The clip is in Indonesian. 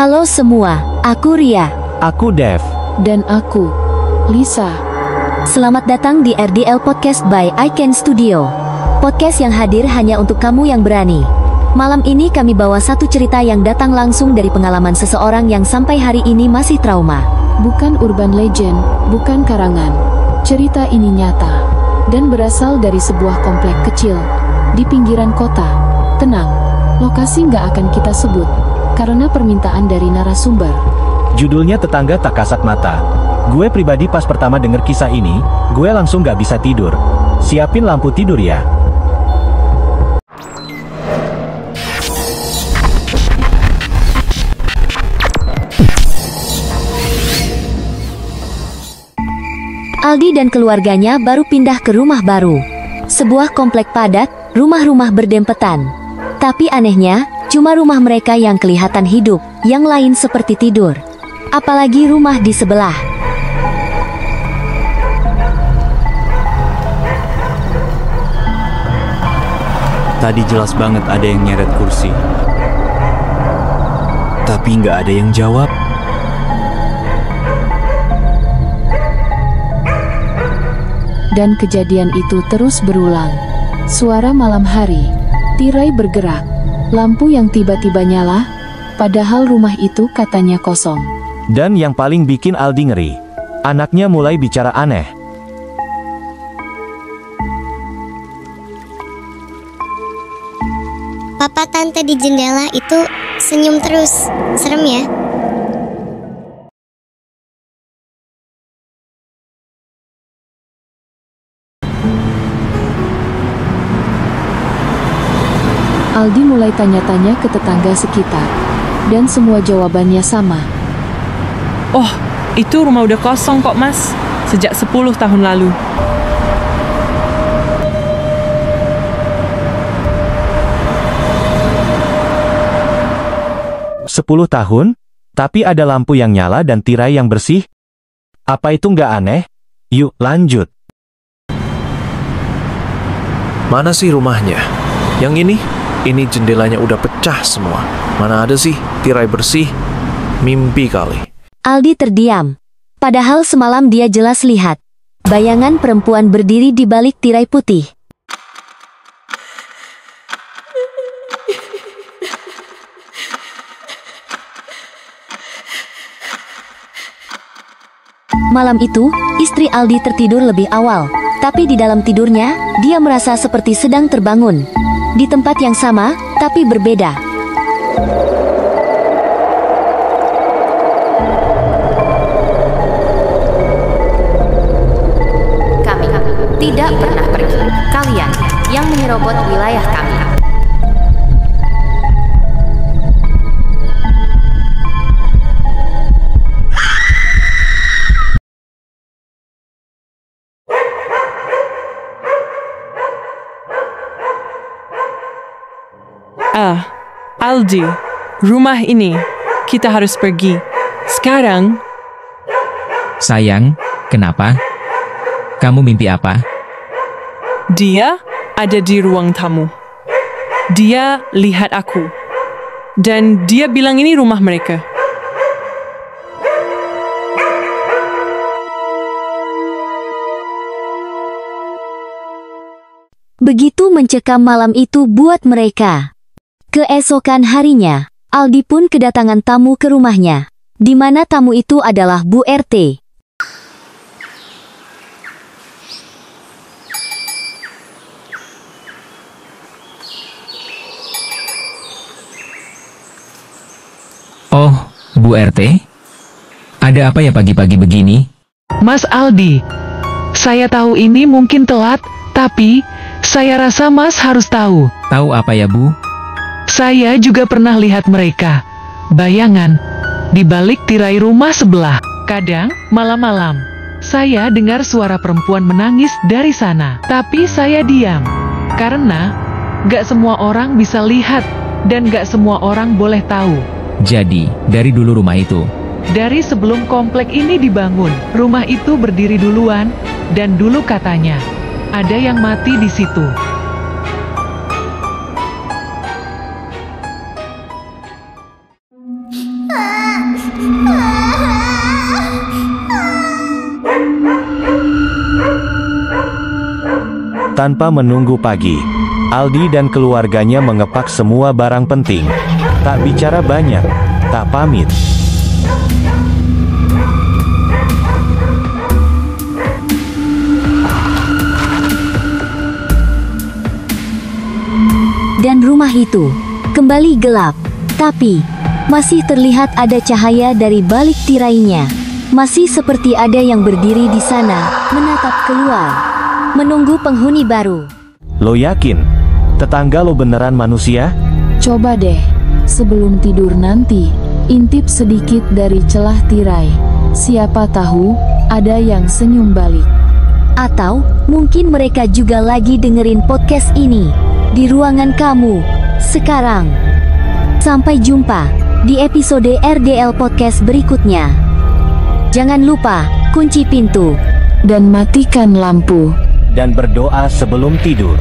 Halo semua, aku Ria. Aku Dev. Dan aku, Lisa. Selamat datang di RDL Podcast by Icon Studio. Podcast yang hadir hanya untuk kamu yang berani. Malam ini kami bawa satu cerita yang datang langsung dari pengalaman seseorang yang sampai hari ini masih trauma. Bukan urban legend, bukan karangan. Cerita ini nyata dan berasal dari sebuah komplek kecil di pinggiran kota. Tenang, lokasi nggak akan kita sebut karena permintaan dari narasumber. Judulnya Tetangga Tak Kasat Mata. Gue pribadi pas pertama denger kisah ini, gue langsung gak bisa tidur. Siapin lampu tidur ya. Aldi dan keluarganya baru pindah ke rumah baru. Sebuah komplek padat, rumah-rumah berdempetan. Tapi anehnya, cuma rumah mereka yang kelihatan hidup, yang lain seperti tidur. Apalagi rumah di sebelah. Tadi jelas banget ada yang nyeret kursi. Tapi nggak ada yang jawab. Dan kejadian itu terus berulang. Suara malam hari, tirai bergerak, lampu yang tiba-tiba nyala, padahal rumah itu katanya kosong. Dan yang paling bikin Aldi ngeri, anaknya mulai bicara aneh. Papa tante di jendela itu senyum terus. Serem ya? Aldi mulai tanya-tanya ke tetangga sekitar, dan semua jawabannya sama. Oh, itu rumah udah kosong kok mas, sejak 10 tahun lalu. "10 tahun? Tapi ada lampu yang nyala dan tirai yang bersih? Apa itu nggak aneh? Yuk, lanjut." Mana sih rumahnya? Yang ini? Ini jendelanya udah pecah semua. Mana ada sih tirai bersih? Mimpi kali. Aldi terdiam. Padahal semalam dia jelas lihat bayangan perempuan berdiri di balik tirai putih. Malam itu, istri Aldi tertidur lebih awal. Tapi di dalam tidurnya, dia merasa seperti sedang terbangun. Di tempat yang sama, tapi berbeda. Kami tidak pernah pergi. Kalian yang menyerobot wilayah kami. Aldi, rumah ini, kita harus pergi. Sekarang. Sayang, kenapa? Kamu mimpi apa? Dia ada di ruang tamu. Dia lihat aku. Dan dia bilang ini rumah mereka. Begitu mencekam malam itu buat mereka. Keesokan harinya, Aldi pun kedatangan tamu ke rumahnya, di mana tamu itu adalah Bu RT. Oh, Bu RT? Ada apa ya pagi-pagi begini? Mas Aldi, saya tahu ini mungkin telat, tapi saya rasa Mas harus tahu. Tahu apa ya, Bu? Saya juga pernah lihat mereka, bayangan, di balik tirai rumah sebelah. Kadang, malam-malam, saya dengar suara perempuan menangis dari sana. Tapi saya diam, karena gak semua orang bisa lihat, dan gak semua orang boleh tahu. Jadi, dari dulu rumah itu? Dari sebelum komplek ini dibangun, rumah itu berdiri duluan, dan dulu katanya, ada yang mati di situ. Tanpa menunggu pagi, Aldi dan keluarganya mengepak semua barang penting. Tak bicara banyak, tak pamit. Dan rumah itu kembali gelap, tapi masih terlihat ada cahaya dari balik tirainya. Masih seperti ada yang berdiri di sana, menatap keluar, menunggu penghuni baru. Lo yakin? Tetangga lo beneran manusia? Coba deh, sebelum tidur nanti, intip sedikit dari celah tirai. Siapa tahu, ada yang senyum balik. Atau, mungkin mereka juga lagi dengerin podcast ini, di ruangan kamu, sekarang. Sampai jumpa, di episode RDL Podcast berikutnya. Jangan lupa, kunci pintu. Dan matikan lampu. Dan berdoa sebelum tidur.